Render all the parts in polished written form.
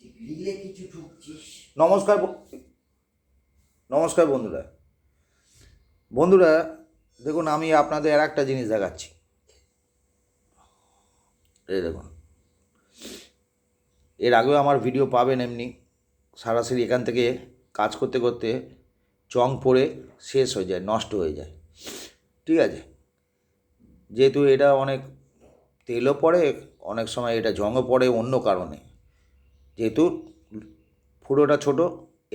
গ্রিলে কিছু ঢুকছিস। নমস্কার নমস্কার বন্ধুরা। বন্ধুরা দেখুন, আমি আপনাদের আর একটা জিনিস দেখাচ্ছি। এই দেখুন, এর আগেও আমার ভিডিও পাবেন এমনি সরাসরি এখান থেকে কাজ করতে করতে জং পড়ে শেষ হয়ে যায়, নষ্ট হয়ে যায়। ঠিক আছে, যেহেতু এটা অনেক তেলও পড়ে, অনেক সময় এটা জংও পড়ে অন্য কারণে। যেহেতু ফুটোটা ছোট,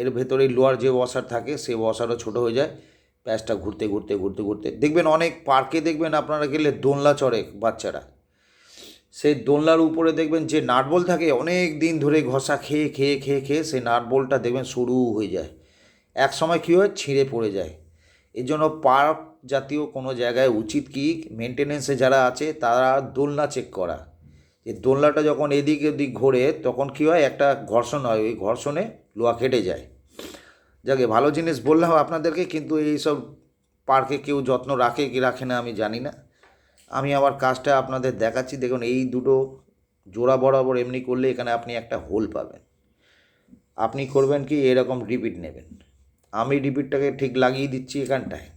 এর ভেতরে লোহার যে ওয়াশার থাকে সে ওয়াশারও ছোট হয়ে যায়। প্যাচটা ঘুরতে ঘুরতে ঘুরতে ঘুরতে দেখবেন অনেক পার্কে দেখবেন আপনারা গেলে দোলনা চড়ে বাচ্চারা, সেই দোলনার উপরে দেখবেন যে নাটবল থাকে, অনেক দিন ধরে ঘষা খেয়ে খেয়ে খেয়ে খেয়ে সেই নাটবলটা দেখবেন সরু হয়ে যায়। এক সময় কী হয়, ছিঁড়ে পড়ে যায়। এর জন্য পার্ক জাতীয় কোনো জায়গায় উচিত কি মেনটেনেন্সে যারা আছে তারা দোলনা চেক করা, যে দোলনাটা যখন এদিক ওদিক ঘোরে তখন কী হয়, একটা ঘর্ষণ হয়, ওই ঘর্ষণে লোহা কেটে যায়। যাকে ভালো জিনিস বললাম আপনাদেরকে, কিন্তু এইসব পার্কে কেউ যত্ন রাখে কি রাখে না আমি জানি না। আমি আমার কাজটা আপনাদের দেখাচ্ছি। দেখুন, এই দুটো জোড়া বরাবর এমনি করলে এখানে আপনি একটা হোল পাবেন। আপনি করবেন কি, এরকম রিপিট নেবেন। আমি রিপিটটাকে ঠিক লাগিয়ে দিচ্ছি এখানটায়।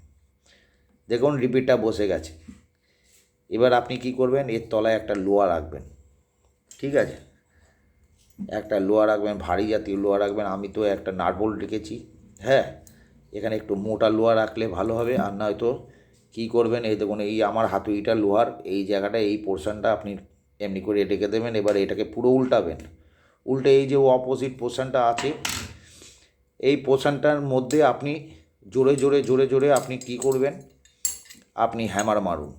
দেখুন রিপিটটা বসে গেছে। এবার আপনি কি করবেন, এর তলায় একটা লোহা রাখবেন। ঠিক আছে, একটা লোহা রাখবেন, ভারী জাতীয় লোহা রাখবেন। আমি তো একটা নাট বোল্ট রেখেছি। হ্যাঁ, এখানে একটু মোটা লোহা রাখলে ভালো হবে। আর নয়তো কী করবেন, এই দেখুন এই আমার হাতুড়িটা লোহার এই জায়গাটা, এই পোর্শনটা আপনি এমনি করে রেখে দেবেন। এবার এটাকে পুরো উল্টাবেন। উল্টে এই যে অপোজিট পোর্শনটা আছে, এই পোর্শনটার মধ্যে আপনি জোরে জোরে জোরে জোরে আপনি কী করবেন, আপনি হ্যামার মারুন।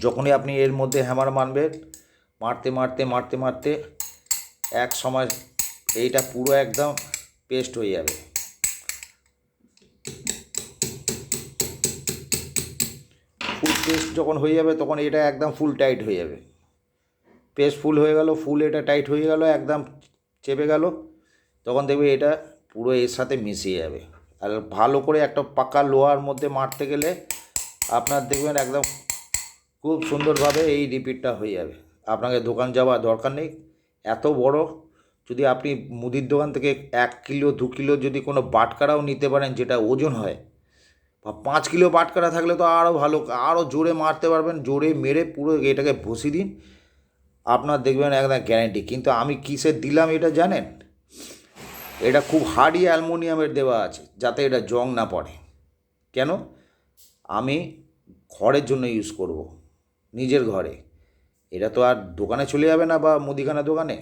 যখনই আপনি এর মধ্যে হ্যামার মারবেন, মারতে মারতে মারতে মারতে এক সময় এইটা পুরো একদম পেস্ট হয়ে যাবে। ফুল পেস্ট যখন হয়ে যাবে তখন এটা একদম ফুল টাইট হয়ে যাবে। পেস্ট ফুল হয়ে গেল, ফুল এটা টাইট হয়ে গেল, একদম চেপে গেল। তখন দেখবে এটা পুরো এর সাথে মিশিয়ে যাবে। আর ভালো করে একটা পাকা লোহার মধ্যে মারতে গেলে আপনার দেখবেন একদম খুব সুন্দরভাবে এই রিপিটটা হয়ে যাবে। আপনাকে দোকান যাওয়ার দরকার নেই। এত বড়, যদি আপনি মুদির দোকান থেকে 1 কিলো 2 কিলো যদি কোনো বাটকারাও নিতে পারেন যেটা ওজন হয়, বা 5 কিলো বাটকারা থাকলে তো আরও ভালো, আরও জোরে মারতে পারবেন। জোরে মেরে পুরো এটাকে বসিয়ে দিন, আপনার দেখবেন একদম গ্যারেন্টি। কিন্তু আমি কিসের দিলাম এটা জানেন? এটা খুব হার্ডি অ্যালুমিনিয়ামের দেওয়া আছে যাতে এটা জং না পড়ে। কেন? আমি ঘরের জন্য ইউজ করব, নিজের ঘরে। এটা তো আর দোকানে চলে যাবে না বা মুদিখানা দোকানে।